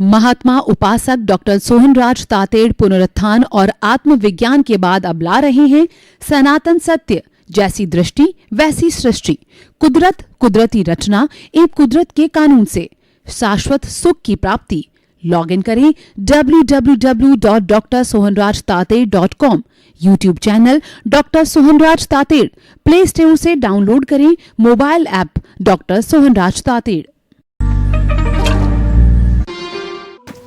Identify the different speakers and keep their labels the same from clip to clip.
Speaker 1: महात्मा उपासक डॉक्टर सोहनराज तातेड़ पुनरुत्थान और आत्मविज्ञान के बाद अब ला रहे हैं सनातन सत्य, जैसी दृष्टि वैसी सृष्टि, कुदरत, कुदरती रचना एवं कुदरत के कानून से शाश्वत सुख की प्राप्ति। लॉग इन करें www.drsohanrajtated.com, YouTube channel doctor Sohanraj Tated, play store से डाउनलोड करें mobile app doctor Sohanraj Tated.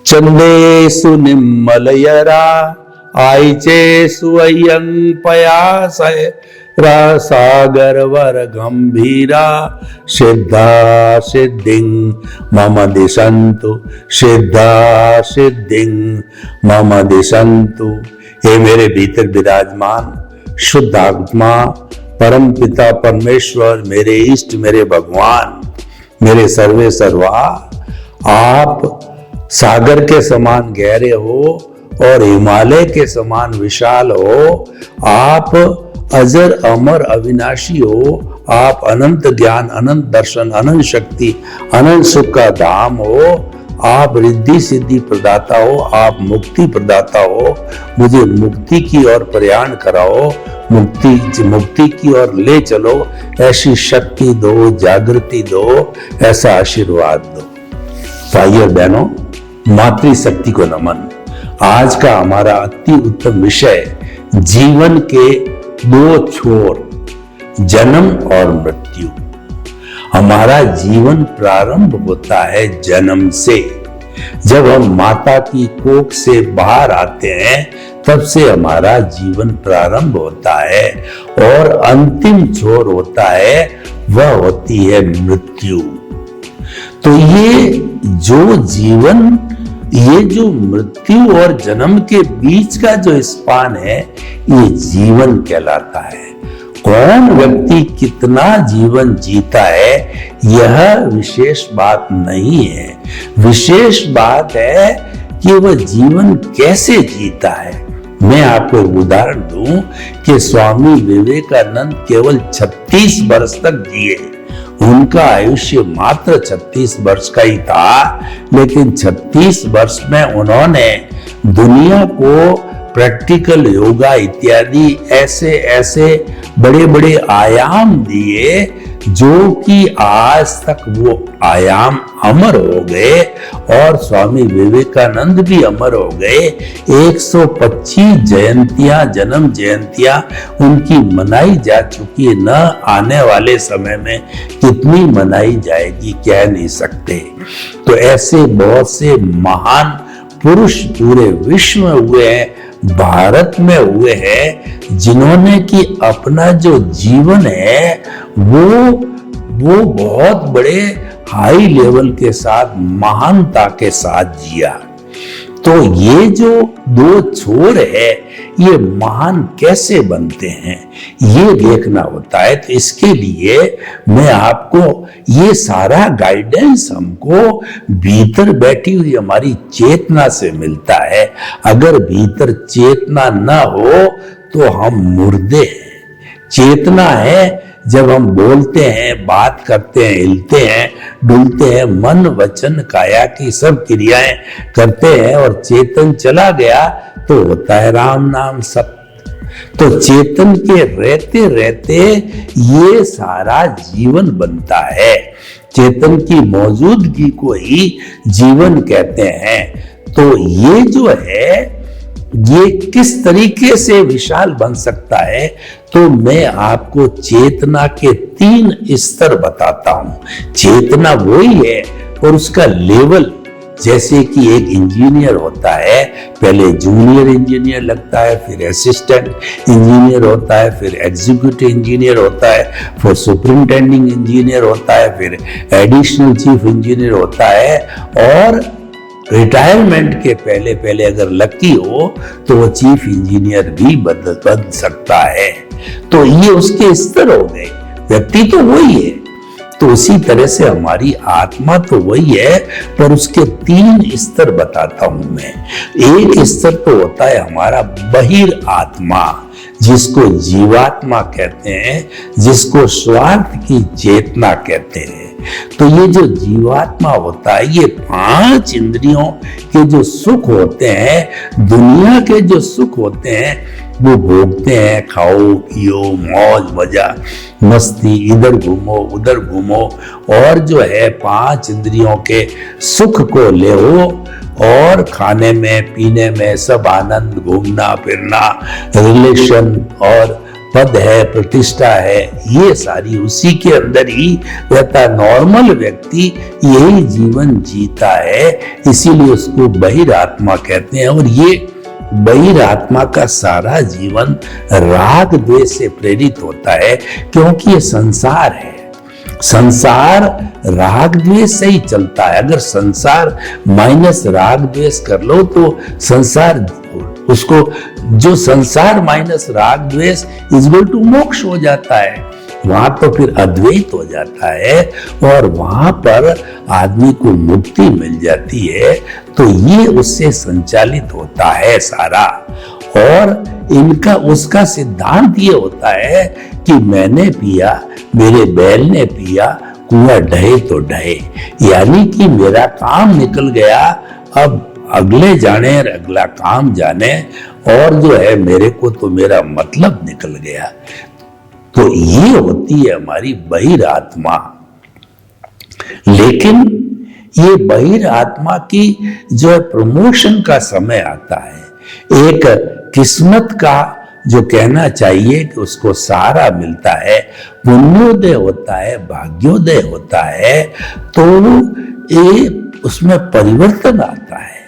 Speaker 2: चंदेषु निम्मलयरा आईचेषु अयं पयासय सागरवर गंभीरा सिद्धा सिद्धिं मम दिशन्तु, सिद्धा सिद्धिं मम दिशन्तु। हे मेरे भीतर विराजमान शुद्ध आत्मा, परम पिता परमेश्वर, मेरे इष्ट, मेरे भगवान, मेरे सर्वे सर्वा, आप सागर के समान गहरे हो और हिमालय के समान विशाल हो। आप अजर अमर अविनाशी हो। आप अनंत ज्ञान, अनंत दर्शन, अनंत शक्ति, अनंत सुख का धाम हो। आप रिद्धि सिद्धि प्रदाता हो। आप मुक्ति प्रदाता हो। मुझे मुक्ति की ओर प्रयाण कराओ, मुक्ति की ओर ले चलो। ऐसी शक्ति दो, जागृति दो, ऐसा आशीर्वाद दो। भाइयों बहनों, मातृशक्ति को नमन। आज का हमारा अति उत्तम विषय जीवन के दो छोर, जन्म और मृत्यु। हमारा जीवन प्रारंभ होता है जन्म से। जब हम माता की कोख से बाहर आते हैं तब से हमारा जीवन प्रारंभ होता है और अंतिम छोर होता है, वह होती है मृत्यु। तो ये जो मृत्यु और जन्म के बीच का जो स्पान है, ये जीवन कहलाता है। कौन व्यक्ति कितना जीवन जीता है, यह विशेष बात नहीं है। विशेष बात है कि वह जीवन कैसे जीता है। मैं आपको एक उदाहरण दूं कि स्वामी विवेकानंद केवल 36 वर्ष तक जिए। उनका आयुष्य मात्र 36 वर्ष का ही था, लेकिन 36 वर्ष में उन्होंने दुनिया को प्रैक्टिकल योगा इत्यादि ऐसे बड़े बड़े आयाम दिए, जो कि आज तक वो आयाम अमर हो गए और स्वामी विवेकानंद भी अमर हो गए। 125 जयंतियां, जन्म जयंतियां उनकी मनाई जा चुकी है। न आने वाले समय में कितनी मनाई जाएगी कह नहीं सकते। तो ऐसे बहुत से महान पुरुष पूरे विश्व में हुए हैं, भारत में हुए हैं, जिन्होंने कि अपना जो जीवन है वो बहुत बड़े हाई लेवल के साथ, महानता के साथ जिया। तो ये जो दो छोर है, ये महान कैसे बनते हैं, ये देखना होता है। तो इसके लिए मैं आपको ये सारा गाइडेंस हमको भीतर बैठी हुई हमारी चेतना से मिलता है। अगर भीतर चेतना ना हो तो हम मुर्दे हैं। चेतना है जब हम बोलते हैं, बात करते हैं, हिलते हैं, डुलते हैं, मन वचन काया की सब क्रियाएं करते हैं, और चेतन चला गया तो होता है राम नाम सत्य। तो चेतन के रहते रहते ये सारा जीवन बनता है। चेतन की मौजूदगी को ही जीवन कहते हैं। तो ये जो है, ये किस तरीके से विशाल बन सकता है, तो मैं आपको चेतना के 3 स्तर बताता हूं। चेतना वही है और उसका लेवल, जैसे कि एक इंजीनियर होता है, पहले जूनियर इंजीनियर लगता है, फिर असिस्टेंट इंजीनियर होता है, फिर एग्जीक्यूटिव इंजीनियर होता है, फिर सुपरिंटेंडिंग इंजीनियर होता है, फिर एडिशनल चीफ इंजीनियर होता है, और रिटायरमेंट के पहले अगर लकी हो तो वो चीफ इंजीनियर भी बन सकता है। तो ये उसके स्तर हो गए। व्यक्ति तो वही है। तो उसी तरह से हमारी आत्मा तो वही है, पर उसके 3 स्तर बताता हूं मैं। एक स्तर तो होता है हमारा बहिर आत्मा, जिसको जीवात्मा कहते हैं, जिसको स्वार्थ की चेतना कहते हैं। तो ये जो जीवात्मा होता है, ये 5 इंद्रियों के जो सुख होते हैं, दुनिया के जो सुख होते हैं, वो भोगते हैं। खाओ पियो, मौज मजा, मस्ती, इधर घूमो उधर घूमो, और जो है 5 इंद्रियों के सुख को ले हो, और खाने में पीने में सब आनंद, घूमना फिरना, रिलेशन और पद है, प्रतिष्ठा है, ये सारी उसी के अंदर ही रहता। नॉर्मल व्यक्ति यही जीवन जीता है, इसीलिए उसको बहिरात्मा कहते हैं। और ये बहिरात्मा का सारा जीवन राग द्वेष से प्रेरित होता है, क्योंकि ये संसार है। संसार राग द्वेष से ही चलता है। अगर संसार माइनस राग द्वेष कर लो तो संसार, उसको जो संसार माइनस राग द्वेष इक्वल टू मोक्ष हो जाता है। वहां तो फिर अद्वैत हो जाता है, और वहां पर आदमी को मुक्ति मिल जाती है। तो ये उससे संचालित होता है सारा। और इनका उसका सिद्धांत ये होता है कि मैंने पिया, मेरे बैल ने पिया, कुआं ढहे तो ढहे, यानी कि मेरा काम निकल गया, अब अगले जाने और अगला काम जाने, और जो है मेरे को तो मेरा मतलब निकल गया। तो ये होती है हमारी बहिरात्मा। लेकिन ये बहिरात्मा की जो है प्रमोशन का समय आता है, एक किस्मत का जो कहना चाहिए कि उसको सहारा मिलता है, पुण्योदय होता है, भाग्योदय होता है, तो ये उसमें परिवर्तन आता है।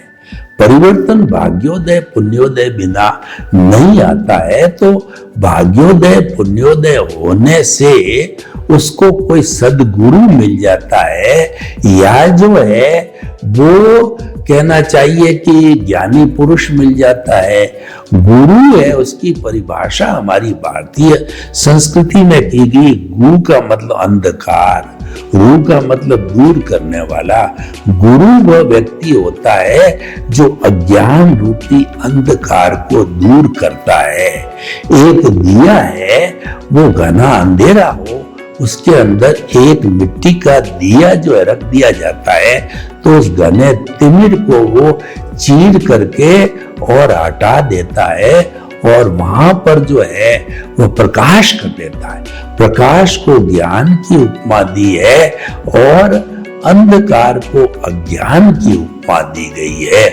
Speaker 2: परिवर्तन भाग्योदय पुण्योदय बिना नहीं आता है। तो भाग्योदय पुण्योदय होने से उसको कोई सद्गुरु मिल जाता है, या जो है वो कहना चाहिए कि ज्ञानी पुरुष मिल जाता है। गुरु है, उसकी परिभाषा हमारी भारतीय संस्कृति में की गई। गु का मतलब अंधकार, रू का मतलब दूर करने वाला। गुरु वह व्यक्ति होता है जो अज्ञान रूपी अंधकार को दूर करता है। एक दिया है, वो घना अंधेरा हो, उसके अंदर एक मिट्टी का दिया जो है रख दिया जाता है, तो उस घने तिमिर को वो चीर करके और हटा देता है, और वहां पर जो है वो प्रकाश कर देता है। प्रकाश को ज्ञान की उपमा दी है, और अंधकार को अज्ञान की उपमा दी गई है।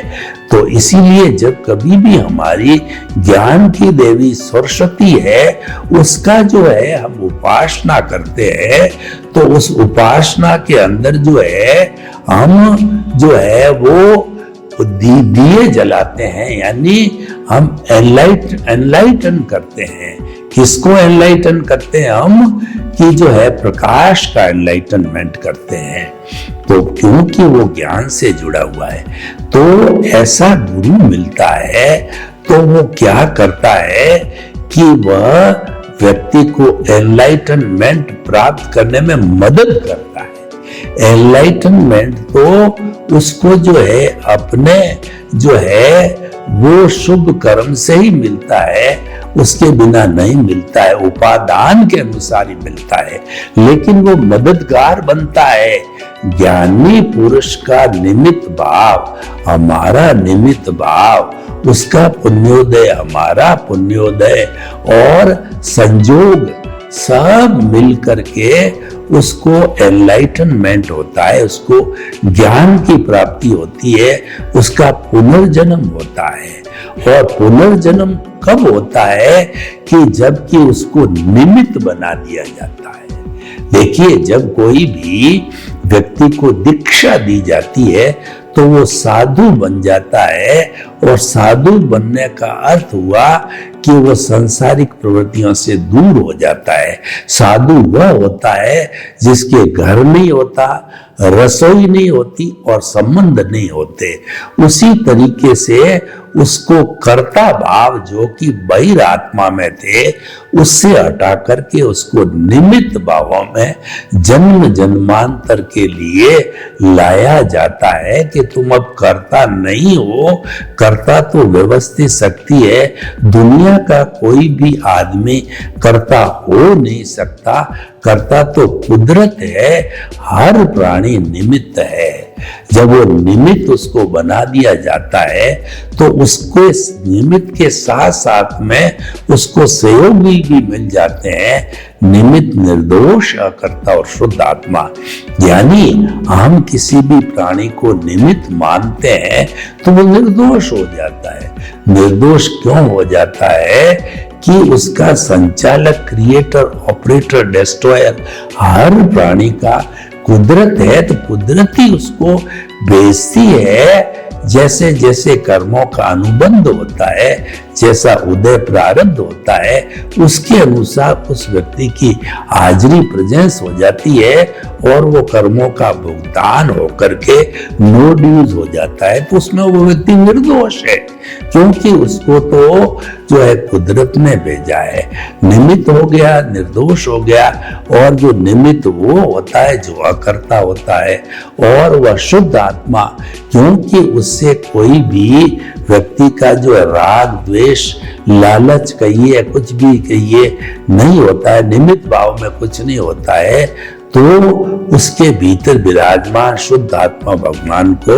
Speaker 2: तो इसीलिए जब कभी भी हमारी ज्ञान की देवी सरस्वती है, उसका जो है हम उपासना करते हैं, तो उस उपासना के अंदर जो है हम जो है वो दिए जलाते हैं, यानी हम एनलाइटन करते हैं। किसको एनलाइटन करते हैं हम? कि जो है प्रकाश का एनलाइटनमेंट करते हैं। तो क्योंकि वो ज्ञान से जुड़ा हुआ है, तो ऐसा गुरु मिलता है, तो वो क्या करता है कि वह व्यक्ति को एनलाइटनमेंट प्राप्त करने में मदद करता है। एनलाइटनमेंट तो उसको जो है अपने जो है वो शुभ कर्म से ही मिलता है, उसके बिना नहीं मिलता है, उपादान के अनुसार ही मिलता है। लेकिन वो मददगार बनता है। ज्ञानी पुरुष का निमित्त भाव हमारा निमित्त भाव, उसका पुण्योदय हमारा पुण्योदय, और संयोग सब मिल करके उसको एनलाइटनमेंट होता है, उसको ज्ञान की प्राप्ति होती है, उसका पुनर्जन्म होता है। और पुनर्जन्म कब होता है? कि जबकि उसको निमित्त बना दिया जाता है। देखिए, जब कोई भी व्यक्ति को दीक्षा दी जाती है तो वो साधु बन जाता है, और साधु बनने का अर्थ हुआ कि वो सांसारिक प्रवृत्तियों से दूर हो जाता है। साधु वह होता है जिसके घर नहीं होता, रसोई नहीं होती और संबंध नहीं होते। उसी तरीके से उसको कर्ता भाव जो कि बहिरात्मा में थे, उससे हटा करके उसको निमित्त भावों में जन्म जन्मांतर के लिए लाया जाता है कि तुम अब कर्ता नहीं हो। कर्ता तो व्यवस्थित शक्ति है, दुनिया का कोई भी आदमी कर्ता हो नहीं सकता। करता तो कुदरत है, हर प्राणी निमित्त है। जब वो निमित्त उसको बना दिया जाता है तो उसको इस निमित्त के साथ साथ में उसको सहयोगी भी मिल जाते हैं, निमित्त, निर्दोष, अकर्ता और शुद्ध आत्मा। यानी हम किसी भी प्राणी को निमित्त मानते हैं तो वो निर्दोष हो जाता है। निर्दोष क्यों हो जाता है कि उसका संचालक, क्रिएटर, ऑपरेटर, डिस्ट्रॉयर हर प्राणी का कुदरत है, तो कुदरत ही उसको भेजती है। जैसे जैसे कर्मों का अनुबंध होता है, जैसा उदय प्रारब्ध होता है, उसके अनुसार उस व्यक्ति की हाजिरी, प्रेजेंस हो जाती है और वो कर्मों का भुगतान होकर के नो ड्यूज हो जाता है। तो उसमें वो व्यक्ति निर्दोष है, क्योंकि उसको तो जो है कुदरत ने भेजा है। निमित्त हो गया, निर्दोष हो गया। और जो निमित्त वो होता है जो अकर्ता होता है, और वह शुद्ध आत्मा, क्योंकि उससे कोई भी व्यक्ति का जो है राग, द्वेष, लालच कहिए, कुछ भी कहिए, नहीं होता है। निमित्त भाव में कुछ नहीं होता है, तो उसके भीतर विराजमान शुद्ध आत्मा भगवान को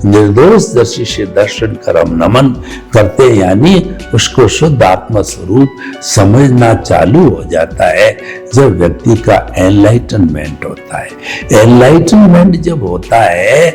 Speaker 2: निर्दोष दृष्टि से दर्शन करम नमन करते, यानी उसको शुद्ध आत्मा स्वरूप समझना चालू हो जाता है जब व्यक्ति का एनलाइटनमेंट होता है। एनलाइटनमेंट जब होता है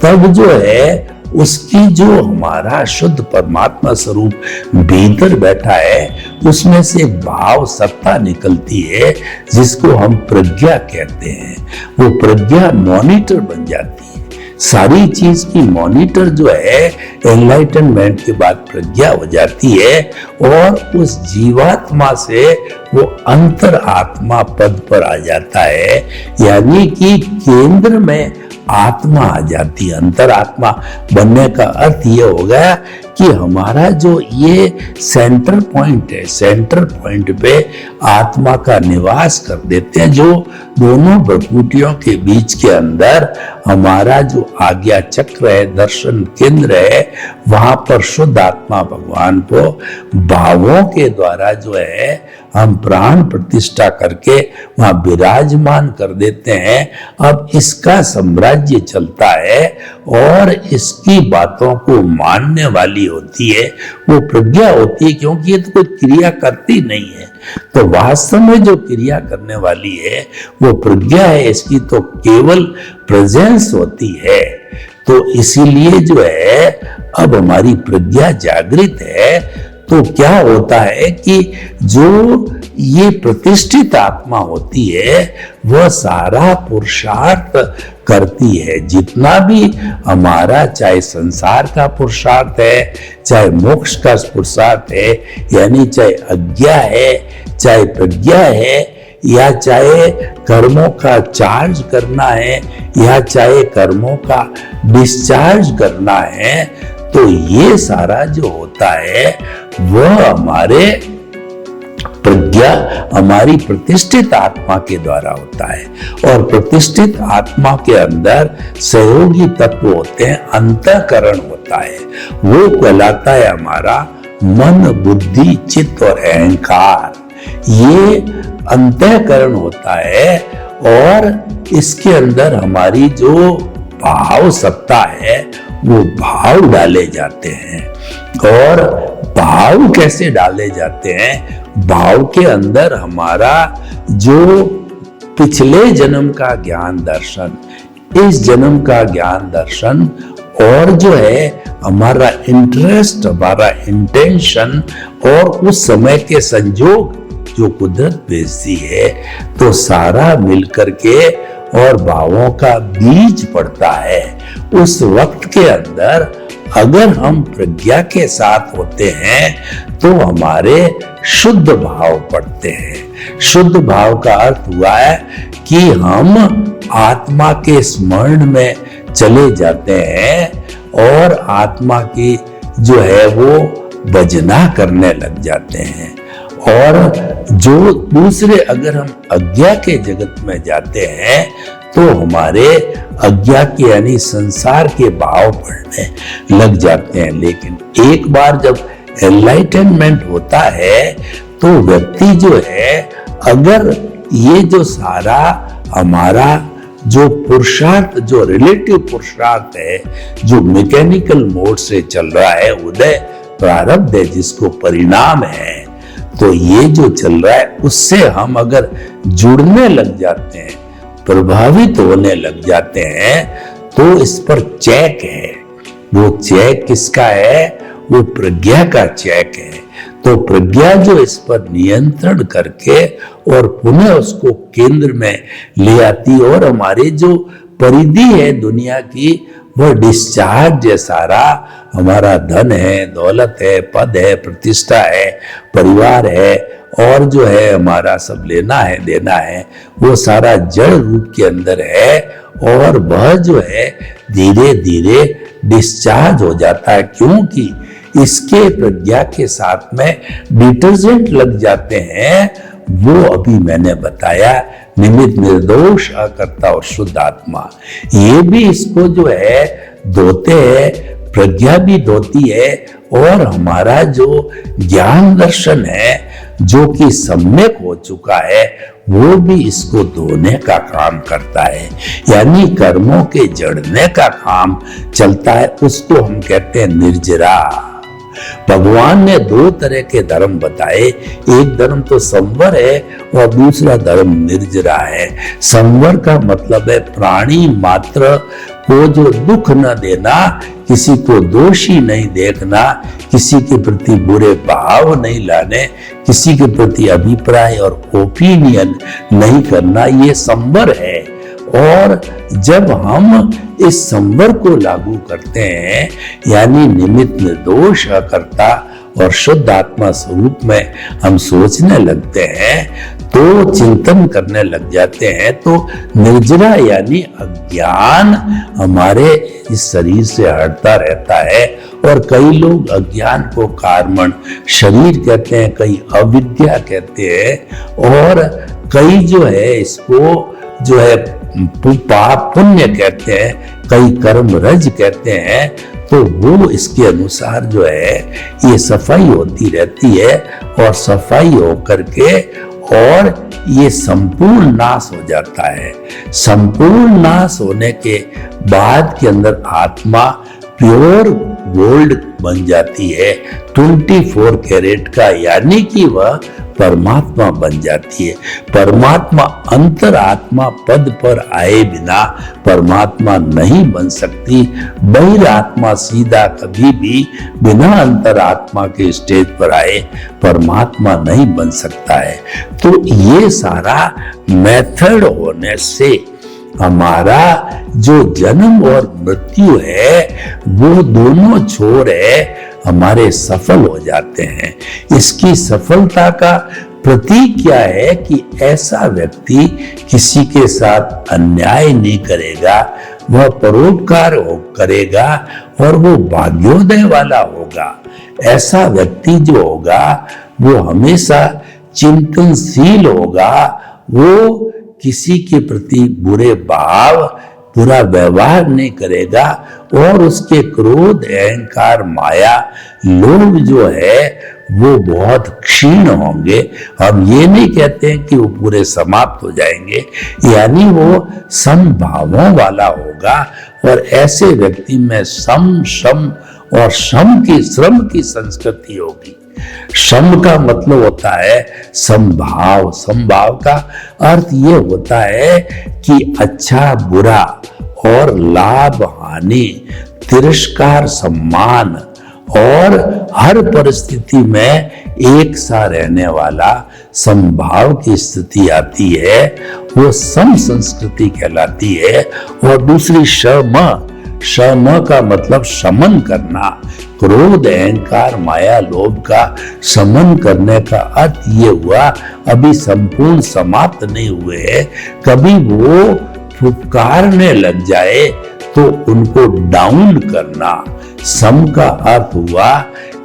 Speaker 2: तब जो है उसकी जो हमारा शुद्ध परमात्मा स्वरूप भीतर बैठा है, उसमें से एक भाव सत्ता निकलती है जिसको हम प्रज्ञा कहते हैं। वो प्रज्ञा मॉनिटर बन जाती है, सारी चीज की मॉनिटर जो है एनलाइटनमेंट के बाद प्रज्ञा हो जाती है, और उस जीवात्मा से वो अंतर आत्मा पद पर आ जाता है। यानी कि केंद्र में आत्मा आ जाती है। अंतरात्मा बनने का अर्थ ये हो गया कि हमारा जो ये सेंटर पॉइंट है, सेंटर पॉइंट पे आत्मा का निवास कर देते हैं। जो दोनों भ्रकुटियों के बीच के अंदर हमारा जो आज्ञा चक्र है, दर्शन केंद्र है, वहां पर शुद्ध आत्मा भगवान को भावों के द्वारा जो है हम प्राण प्रतिष्ठा करके वहां विराजमान कर देते हैं। अब इसका साम्राज्य चलता है और इसकी बातों को मानने वाली होती है वो प्रज्ञा होती है, क्योंकि ये तो कोई क्रिया करती नहीं है। तो वास्तव में जो क्रिया करने वाली है वो प्रज्ञा है, इसकी तो केवल प्रेजेंस होती है। तो इसीलिए जो है अब हमारी प्रज्ञा जागृत है, तो क्या होता है कि जो ये प्रतिष्ठित आत्मा होती है वह सारा पुरुषार्थ करती है। जितना भी हमारा चाहे संसार का पुरुषार्थ है, चाहे मोक्ष का पुरुषार्थ है, यानी चाहे अज्ञा है, चाहे प्रज्ञा है, या चाहे कर्मों का चार्ज करना है, या चाहे कर्मों का डिस्चार्ज करना है, तो ये सारा जो होता है वह हमारे प्रज्ञा, हमारी प्रतिष्ठित आत्मा के द्वारा होता है। और प्रतिष्ठित आत्मा के अंदर सहयोगी तत्व होते हैं, अंतःकरण होता है, वो कहलाता है हमारा मन, बुद्धि, चित्त और अहंकार। ये अंतःकरण होता है और इसके अंदर हमारी जो भाव सत्ता है वो भाव डाले जाते हैं। और भाव कैसे डाले जाते हैं? भाव के अंदर हमारा जो पिछले जन्म का ज्ञान दर्शन, इस जन्म का ज्ञान दर्शन, और जो है हमारा इंटरेस्ट, हमारा इंटेंशन, और उस समय के संजोग जो कुदरत भेजती है, तो सारा मिलकर के और भावों का बीज पड़ता है। उस वक्त के अंदर अगर हम प्रज्ञा के साथ होते हैं तो हमारे शुद्ध भाव पड़ते हैं। शुद्ध भाव का अर्थ हुआ है कि हम आत्मा के स्मरण में चले जाते हैं और आत्मा की जो है वो भजना करने लग जाते हैं। और जो दूसरे, अगर हम अज्ञा के जगत में जाते हैं तो हमारे अज्ञा के यानी संसार के भाव पड़ने लग जाते हैं। लेकिन एक बार जब एनलाइटनमेंट होता है तो व्यक्ति जो है अगर ये जो सारा हमारा जो पुरुषार्थ, जो रिलेटिव पुरुषार्थ है, जो मैकेनिकल मोड से चल रहा है, उदय प्रारब्ध है जिसको परिणाम है, तो ये जो चल रहा है उससे हम अगर जुड़ने लग जाते हैं, प्रभावित होने लग जाते हैं, तो इस पर चेक है। वो चेक किसका है? वो प्रज्ञा का चेक है। तो प्रज्ञा जो इस पर नियंत्रण करके और पुनः उसको केंद्र में ले आती, और हमारे जो परिधि है दुनिया की, वह डिस्चार्ज है सारा। हमारा धन है, दौलत है, पद है, प्रतिष्ठा है, परिवार है, और जो है हमारा सब लेना है देना है, वो सारा जड़ रूप के अंदर है, और वह जो है धीरे धीरे डिस्चार्ज हो जाता है, क्योंकि इसके प्रज्ञा के साथ में डिटर्जेंट लग जाते हैं। वो अभी मैंने बताया, निमित्त, निर्दोष, अकर्ता और शुद्ध आत्मा, ये भी इसको जो है धोते हैं, प्रज्ञा भी धोती है, और हमारा जो ज्ञान दर्शन है जो कि सम्यक हो चुका है, वो भी इसको धोने का काम करता है। यानी कर्मों के जड़ने का काम चलता है, उसको हम कहते हैं निर्जरा। भगवान ने दो तरह के धर्म बताए, एक धर्म तो संवर है और दूसरा धर्म निर्जरा है। संवर का मतलब है प्राणी मात्र को जो दुख न देना, किसी को दोषी नहीं देखना, किसी के प्रति बुरे भाव नहीं लाने, किसी के प्रति अभिप्राय और ओपिनियन नहीं करना, ये संवर है। और जब हम इस संवर को लागू करते हैं, यानी निमित्त, निर्दोष, अकर्ता और शुद्ध आत्मा स्वरूप में हम सोचने लगते हैं, तो चिंतन करने लग जाते हैं, तो निर्जरा यानी अज्ञान हमारे इस शरीर से हटता रहता है। और कई लोग अज्ञान को कार्मण शरीर कहते हैं, कई अविद्या कहते हैं, और कई जो है इसको जो है पाप पुण्य कहते हैं, कई कर्म रज कहते हैं। तो वो इसके अनुसार जो है ये सफाई होती रहती है, और सफाई होकर के और ये संपूर्ण नाश हो जाता है। संपूर्ण नाश होने के बाद के अंदर आत्मा प्योर गोल्ड बन जाती है, 24 कैरेट का, यानी कि वह परमात्मा बन जाती है। परमात्मा अंतरात्मा पद पर आए बिना परमात्मा नहीं बन सकती। बहिरात्मा सीधा कभी भी बिना अंतरात्मा के स्टेज पर आए परमात्मा नहीं बन सकता है। तो ये सारा मेथड होने से हमारा जो जन्म और मृत्यु है, वो दोनों छोर है हमारे सफल हो जाते हैं। इसकी सफलता का प्रतीक क्या है कि ऐसा व्यक्ति किसी के साथ अन्याय नहीं करेगा, वह परोपकार करेगा और वो भाग्योदय वाला होगा। ऐसा व्यक्ति जो होगा वो हमेशा चिंतनशील होगा, वो किसी के प्रति बुरे भाव, बुरा व्यवहार नहीं करेगा, और उसके क्रोध, अहंकार, माया, लोभ जो है वो बहुत क्षीण होंगे। हम ये नहीं कहते हैं कि वो पूरे समाप्त हो जाएंगे, यानी वो समभावों वाला होगा। और ऐसे व्यक्ति में सम, शम और श्रम की संस्कृति होगी। श्रम का मतलब होता है समभाव। समभाव का अर्थ ये होता है कि अच्छा बुरा और लाभ हानि, तिरस्कार सम्मान, और हर परिस्थिति में एक सा रहने वाला समभाव की स्थिति आती है, वो सम संस्कृति कहलाती है। और दूसरी शम का मतलब शमन करना, क्रोध, अहंकार, माया, लोभ का शमन करने का अर्थ ये हुआ अभी संपूर्ण समाप्त नहीं हुए हैं। कभी वो फुफकारने लग जाए तो उनको डाउन करना। सम का अर्थ हुआ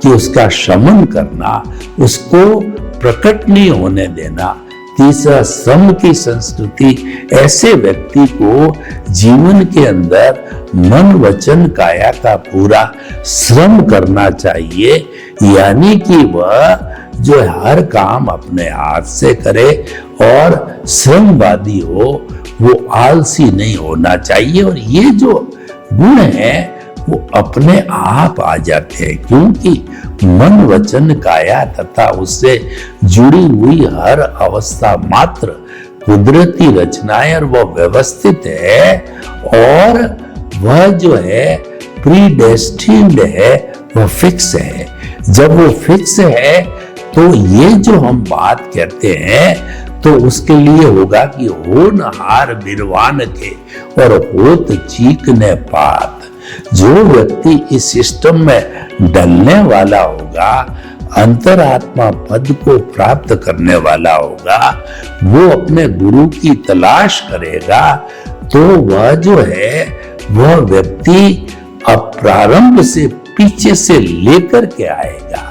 Speaker 2: कि उसका शमन करना, उसको प्रकट नहीं होने देना। तीसरा श्रम की संस्कृति, ऐसे व्यक्ति को जीवन के अंदर मन वचन काया का पूरा श्रम करना चाहिए, यानी कि वह जो हर काम अपने हाथ से करे और श्रमवादी हो, वो आलसी नहीं होना चाहिए। और ये जो गुण है वो अपने आप आ जाते हैं, क्योंकि मन वचन काया तथा उससे जुड़ी हुई हर अवस्था मात्र कुदरती रचनाएं और वह व्यवस्थित है और वह जो है प्रीडेस्टिन्ड है, वह फिक्स है। जब वो फिक्स है तो ये जो हम बात कहते हैं तो उसके लिए होगा कि होनहार बिरवान के और होत चीकने पात। जो व्यक्ति इस सिस्टम में डलने वाला होगा, अंतरात्मा पद को प्राप्त करने वाला होगा, वो अपने गुरु की तलाश करेगा, तो वह जो है वह व्यक्ति अब प्रारंभ से पीछे से लेकर के आएगा।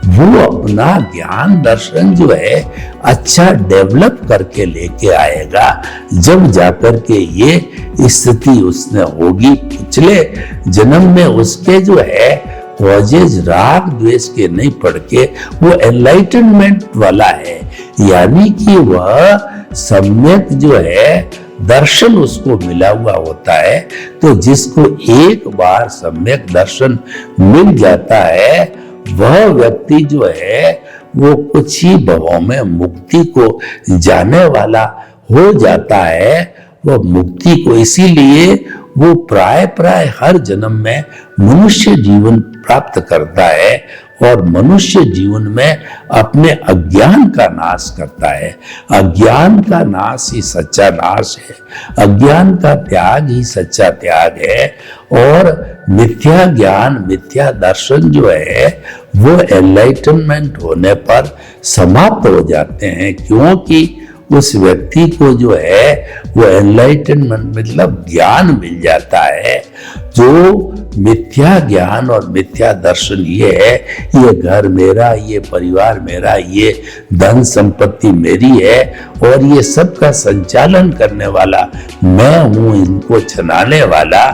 Speaker 2: वो अपना ज्ञान दर्शन जो है अच्छा डेवलप करके लेके आएगा, जब जाकर के ये स्थिति उसने होगी। पिछले जन्म में उसके जो है कॉजेज राग द्वेष के नहीं पड़ के वो एनलाइटनमेंट वाला है, यानी कि वह सम्यक जो है दर्शन उसको मिला हुआ होता है। तो जिसको एक बार सम्यक दर्शन मिल जाता है, वह व्यक्ति जो है वो कुछ ही भवों में मुक्ति को जाने वाला हो जाता है। वह मुक्ति को इसीलिए वो प्राय हर जन्म में मनुष्य जीवन प्राप्त करता है और मनुष्य जीवन में अपने अज्ञान का नाश करता है। अज्ञान का नाश ही सच्चा नाश है, अज्ञान का त्याग ही सच्चा त्याग है। और मिथ्या ज्ञान मिथ्या दर्शन जो है वो एनलाइटनमेंट होने पर समाप्त हो जाते हैं, क्योंकि उस व्यक्ति को जो है वो एनलाइटनमेंट मतलब ज्ञान मिल जाता है। जो मिथ्या ज्ञान और मिथ्या दर्शन ये है, ये घर मेरा, ये परिवार मेरा, ये धन संपत्ति मेरी है और ये सब का संचालन करने वाला मैं हूं, इनको चलाने वाला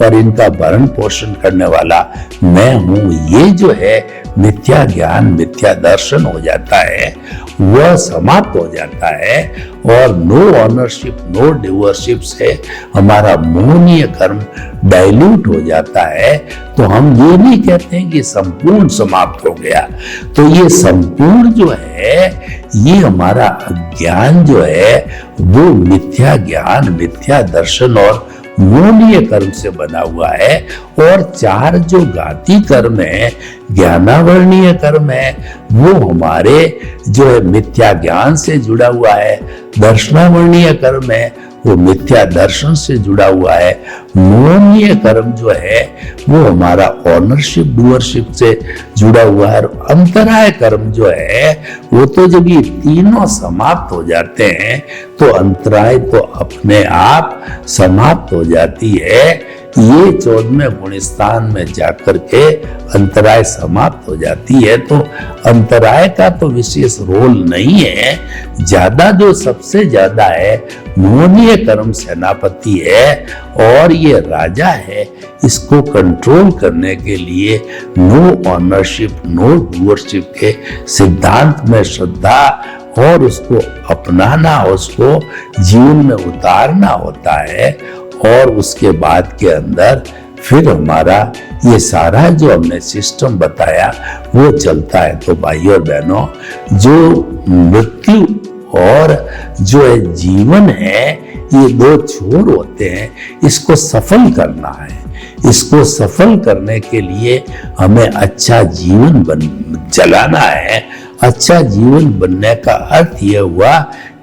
Speaker 2: और इनका भरण पोषण करने वाला मैं हूं, ये जो है मिथ्या ज्ञान मिथ्या दर्शन हो जाता है, वह समाप्त हो जाता है। और नो ऑनरशिप नो डिवरशिप से हमारा मोहनीय कर्म डाइल्यूट हो जाता है। तो हम ये नहीं कहते हैं कि संपूर्ण समाप्त हो गया, तो ये संपूर्ण जो है ये हमारा अज्ञान जो है वो मिथ्या ज्ञान मिथ्या दर्शन और मोहनीय कर्म से बना हुआ है। और चार जो घाती कर्म है, ज्ञानावरणीय कर्म है, वो हमारे जो है मिथ्या ज्ञान से जुड़ा हुआ है। दर्शनावरणीय कर्म है वो मिथ्या दर्शन से जुड़ा हुआ है। मोहनीय कर्म जो है वो हमारा ऑनरशिप डूअरशिप से जुड़ा हुआ है। और अंतराय कर्म जो है वो तो जब ये तीनों समाप्त हो जाते हैं तो अंतराय तो अपने आप समाप्त हो जाती है। ये 14वें गुणस्थान में जाकर के अंतराय समाप्त हो जाती है। तो अंतराय का तो विशेष रोल नहीं है, ज्यादा जो सबसे ज्यादा है मोहनीय कर्म सेनापति है और ये राजा है। इसको कंट्रोल करने के लिए नो ऑनरशिप नो डूअरशिप के सिद्धांत में श्रद्धा और उसको अपनाना, उसको जीवन में उतारना होता है। और उसके बाद के अंदर फिर हमारा ये सारा जो हमने सिस्टम बताया वो चलता है। तो भाइयों और बहनों, जो मृत्यु और जो है जीवन है, ये दो छोर होते हैं। इसको सफल करना है, इसको सफल करने के लिए हमें अच्छा जीवन चलाना है। अच्छा जीवन बनने का अर्थ यह हुआ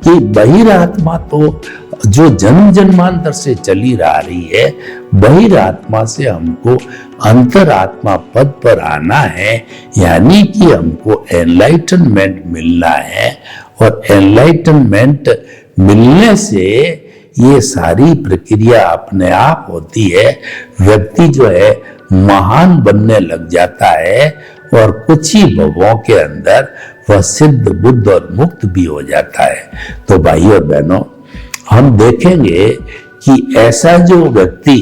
Speaker 2: कि बहिरात्मा तो जो जन्म जन्मांतर से चली आ रही है, बहिरात्मा से हमको अंतरात्मा पद पर आना है, यानी कि हमको एनलाइटनमेंट मिलना है। और एनलाइटनमेंट मिलने से ये सारी प्रक्रिया अपने आप होती है। व्यक्ति जो है महान बनने लग जाता है और कुछ ही भवों के अंदर वह सिद्ध बुद्ध और मुक्त भी हो जाता है। तो भाइयों और बहनों, हम देखेंगे कि ऐसा जो व्यक्ति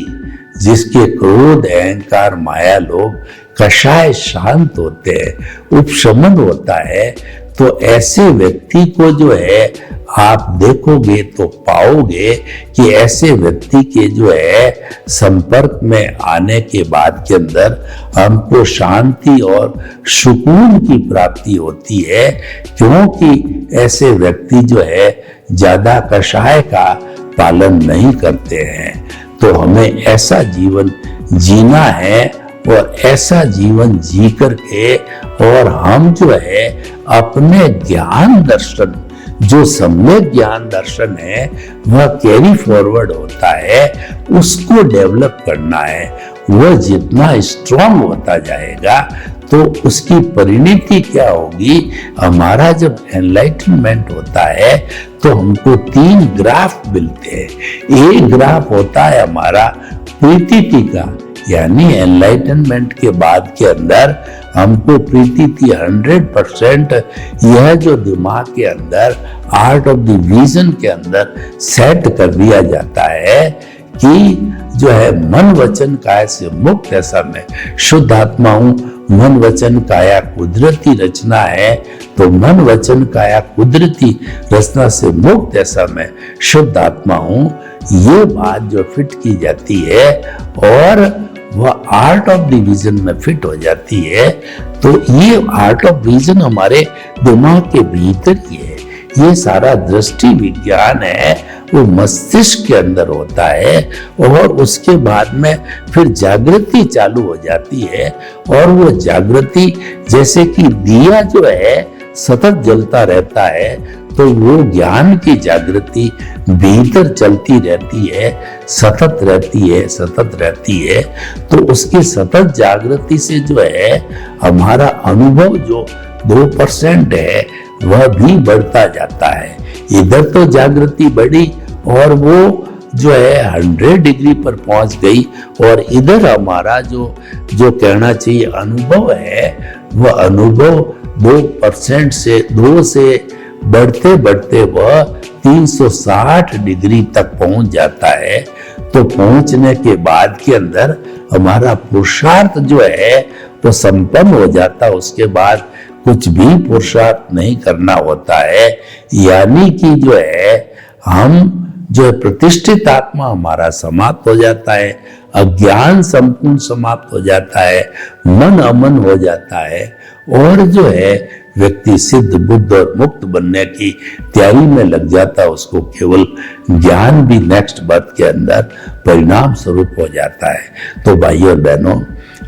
Speaker 2: जिसके क्रोध अहंकार माया लोभ कषाय शांत होते हैं, उपशमन होता है, तो ऐसे व्यक्ति को जो है आप देखोगे तो पाओगे कि ऐसे व्यक्ति के जो है संपर्क में आने के बाद के अंदर हमको शांति और सुकून की प्राप्ति होती है, क्योंकि ऐसे व्यक्ति जो है ज्यादा कषाय का पालन नहीं करते हैं। तो हमें ऐसा जीवन जीना है और ऐसा जीवन जी करके और हम जो है अपने ज्ञान दर्शन, जो सम्यक ज्ञान दर्शन है वह कैरी फॉरवर्ड होता है, उसको डेवलप करना है। वह जितना स्ट्रांग होता जाएगा तो उसकी परिणति क्या होगी, हमारा जब एनलाइटनमेंट होता है तो हमको 3 ग्राफ मिलते हैं। एक ग्राफ होता है हमारा प्रीतिथि का, यानी एनलाइटनमेंट के बाद के अंदर हमको प्रीतिथि 100% यह जो दिमाग के अंदर आर्ट ऑफ द विजन के अंदर सेट कर दिया जाता है कि जो है मन वचन काया से मुक्त, ऐसा मैं शुद्ध आत्मा हूं, मन वचन काया कुदरती रचना है, तो मन वचन काया कुदरती रचना से मुक्त ऐसा मैं शुद्ध आत्मा हूं, ये बात जो फिट की जाती है और वह आर्ट ऑफ द विजन में फिट हो जाती है, तो ये आर्ट ऑफ विजन हमारे दिमाग के भीतर ही है। ये सारा दृष्टि विज्ञान है वो मस्तिष्क के अंदर होता है और उसके बाद में फिर जागृति चालू हो जाती है और वो जागृति जैसे कि दिया जो है सतत जलता रहता है, तो वो ज्ञान की जागृति भीतर चलती रहती है, सतत रहती है। तो उसकी सतत जागृति से जो है हमारा अनुभव जो 2% है वह भी बढ़ता जाता है। इधर तो जागृति बढ़ी और वो जो है 100 डिग्री पर पहुंच गई, और इधर हमारा जो कहना चाहिए अनुभव है वह अनुभव 2% से 2 से बढ़ते बढ़ते वह 360 डिग्री तक पहुंच जाता है। तो पहुंचने के बाद के अंदर हमारा पुरुषार्थ जो है वो संपन्न हो जाता है। उसके बाद कुछ भी पुरुषार्थ नहीं करना होता है, यानी कि जो है हम जो है प्रतिष्ठित आत्मा हमारा समाप्त हो जाता है, अज्ञान संपूर्ण समाप्त हो जाता है, मन अमन हो जाता है और जो है व्यक्ति सिद्ध बुद्ध और मुक्त बनने की तैयारी में लग जाता है। उसको केवल ज्ञान भी नेक्स्ट बर्थ के अंदर परिणाम स्वरूप हो जाता है। तो भाइयों और बहनों,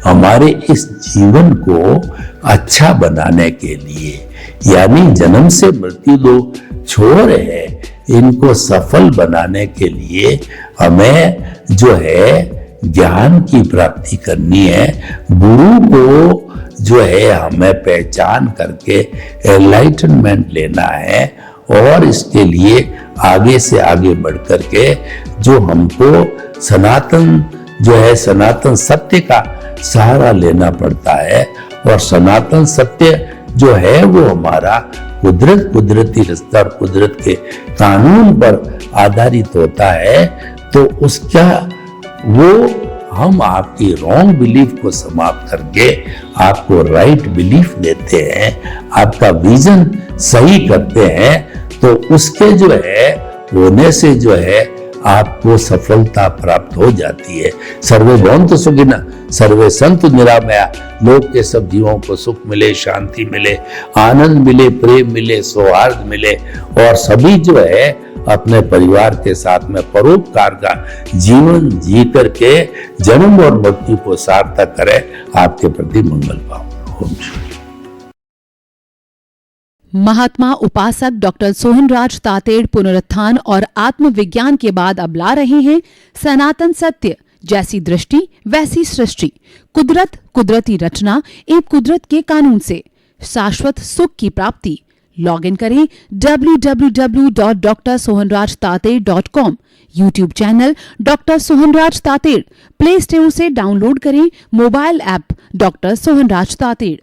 Speaker 2: हमारे इस जीवन को अच्छा बनाने के लिए, यानी जन्म से मृत्यु दो छोर है, इनको सफल बनाने के लिए हमें जो है ज्ञान की प्राप्ति करनी है। गुरु को जो है हमें पहचान करके एनलाइटनमेंट लेना है और इसके लिए आगे से आगे बढ़ करके जो हमको सनातन सत्य का सहारा लेना पड़ता है। और सनातन सत्य जो है वो हमारा कुदरती रास्ता और कुदरत के कानून पर आधारित होता है। तो उसका वो हम आपकी रॉन्ग बिलीफ को समाप्त करके आपको राइट बिलीफ देते हैं, आपका विजन सही करते हैं, तो उसके जो है होने से जो है आपको सफलता प्राप्त हो जाती है। सर्वे भवन्तु सुखिनः, सर्वे सन्तु निरामया। लोक के सब जीवों को सुख मिले, शांति मिले, आनंद मिले, प्रेम मिले, सौहार्द मिले और सभी जो है अपने परिवार के साथ में परोपकार का जीवन जी करके जन्म और मृत्यु को सार्थक करें। आपके प्रति मंगल भाव।
Speaker 1: महात्मा उपासक डॉक्टर सोहनराज तातेड़ पुनरुत्थान और आत्मविज्ञान के बाद अब ला रहे हैं सनातन सत्य, जैसी दृष्टि वैसी सृष्टि, कुदरत कुदरती रचना एवं कुदरत के कानून से शाश्वत सुख की प्राप्ति। लॉग इन करें www.drsohanrajtated.com, YouTube channel doctor Sohanraj Tated, play store से डाउनलोड करें mobile app doctor Sohanraj Tated.